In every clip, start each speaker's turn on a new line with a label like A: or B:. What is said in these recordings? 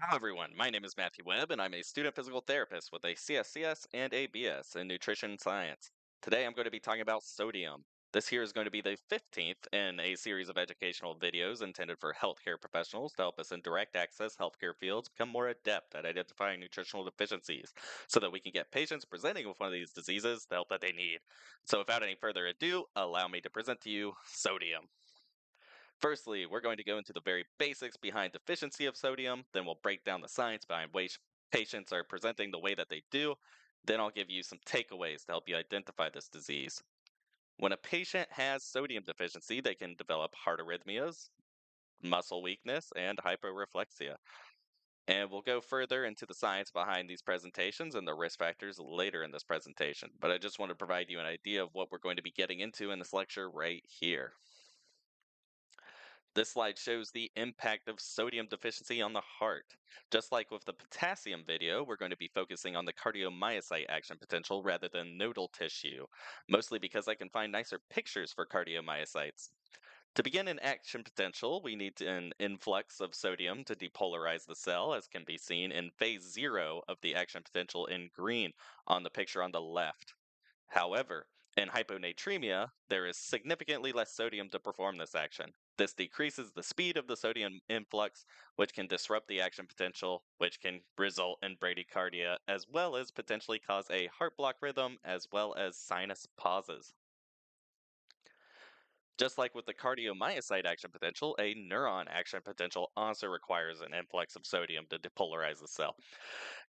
A: Hello, everyone. My name is Matthew Webb, and I'm a student physical therapist with a CSCS and a BS in nutrition science. Today, I'm going to be talking about sodium. This here is going to be the 15th in a series of educational videos intended for healthcare professionals to help us in direct access healthcare fields become more adept at identifying nutritional deficiencies so that we can get patients presenting with one of these diseases the help that they need. So, without any further ado, allow me to present to you sodium. Firstly, we're going to go into the very basics behind deficiency of sodium, then we'll break down the science behind why patients are presenting the way that they do. Then I'll give you some takeaways to help you identify this disease. When a patient has sodium deficiency, they can develop heart arrhythmias, muscle weakness, and hyporeflexia. And we'll go further into the science behind these presentations and the risk factors later in this presentation. But I just want to provide you an idea of what we're going to be getting into in this lecture right here. This slide shows the impact of sodium deficiency on the heart. Just like with the potassium video, we're going to be focusing on the cardiomyocyte action potential rather than nodal tissue, mostly because I can find nicer pictures for cardiomyocytes. To begin an action potential, we need an influx of sodium to depolarize the cell, as can be seen in phase 0 of the action potential in green on the picture on the left. However, in hyponatremia, there is significantly less sodium to perform this action. This decreases the speed of the sodium influx, which can disrupt the action potential, which can result in bradycardia, as well as potentially cause a heart block rhythm, as well as sinus pauses. Just like with the cardiomyocyte action potential, a neuron action potential also requires an influx of sodium to depolarize the cell.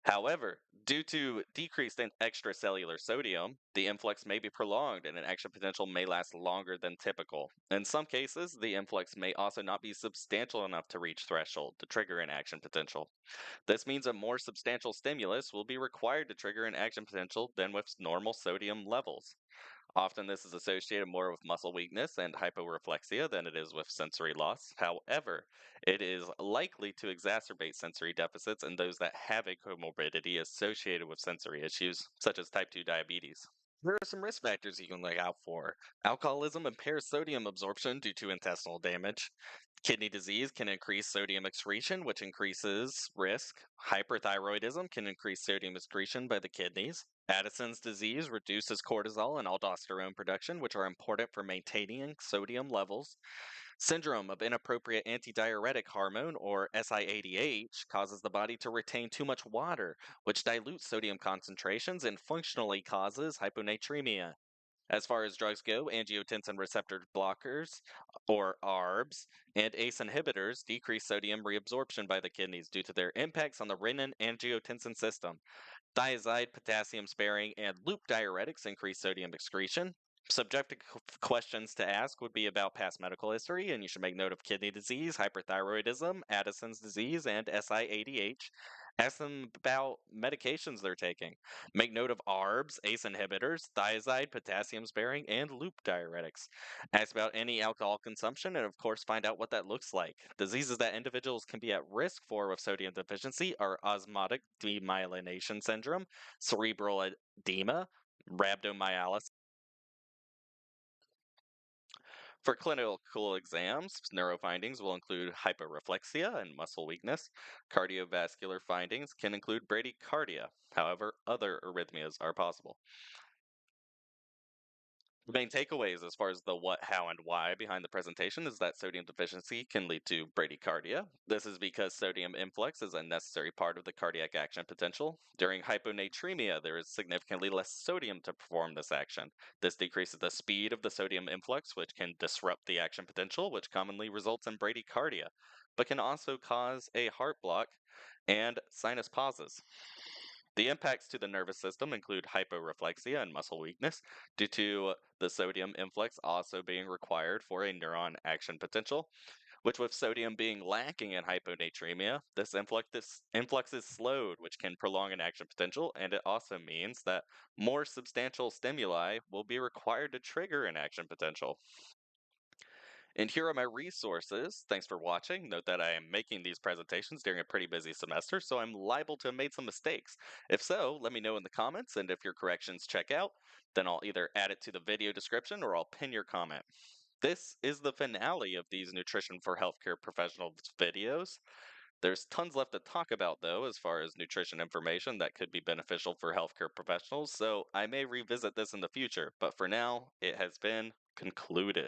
A: However, due to decreased extracellular sodium, the influx may be prolonged and an action potential may last longer than typical. In some cases, the influx may also not be substantial enough to reach threshold to trigger an action potential. This means a more substantial stimulus will be required to trigger an action potential than with normal sodium levels. Often, this is associated more with muscle weakness and hyporeflexia than it is with sensory loss. However, it is likely to exacerbate sensory deficits in those that have a comorbidity associated with sensory issues, such as type 2 diabetes. There are some risk factors you can look out for. Alcoholism impairs sodium absorption due to intestinal damage. Kidney disease can increase sodium excretion, which increases risk. Hyperthyroidism can increase sodium excretion by the kidneys. Addison's disease reduces cortisol and aldosterone production, which are important for maintaining sodium levels. Syndrome of inappropriate antidiuretic hormone, or SIADH, causes the body to retain too much water, which dilutes sodium concentrations and functionally causes hyponatremia. As far as drugs go, angiotensin receptor blockers, or ARBs, and ACE inhibitors decrease sodium reabsorption by the kidneys due to their impacts on the renin-angiotensin system. Thiazide, potassium sparing, and loop diuretics increase sodium excretion. Subjective questions to ask would be about past medical history, and you should make note of kidney disease, hyperthyroidism, Addison's disease, and SIADH. Ask them about medications they're taking. Make note of ARBs, ACE inhibitors, thiazide, potassium sparing, and loop diuretics. Ask about any alcohol consumption, and of course, find out what that looks like. Diseases that individuals can be at risk for with sodium deficiency are osmotic demyelination syndrome, cerebral edema, rhabdomyolysis. For clinical exams, neuro findings will include hyperreflexia and muscle weakness. Cardiovascular findings can include bradycardia. However, other arrhythmias are possible. The main takeaways as far as the what, how, and why behind the presentation is that sodium deficiency can lead to bradycardia. This is because sodium influx is a necessary part of the cardiac action potential. During hyponatremia, there is significantly less sodium to perform this action. This decreases the speed of the sodium influx, which can disrupt the action potential, which commonly results in bradycardia, but can also cause a heart block and sinus pauses. The impacts to the nervous system include hyporeflexia and muscle weakness, due to the sodium influx also being required for a neuron action potential, which, with sodium being lacking in hyponatremia, this influx is slowed, which can prolong an action potential, and it also means that more substantial stimuli will be required to trigger an action potential. And here are my resources. Thanks for watching. Note that I am making these presentations during a pretty busy semester, so I'm liable to have made some mistakes. If so, let me know in the comments, and if your corrections check out, then I'll either add it to the video description or I'll pin your comment. This is the finale of these Nutrition for Healthcare Professionals videos. There's tons left to talk about, though, as far as nutrition information that could be beneficial for healthcare professionals, so I may revisit this in the future, but for now, it has been concluded.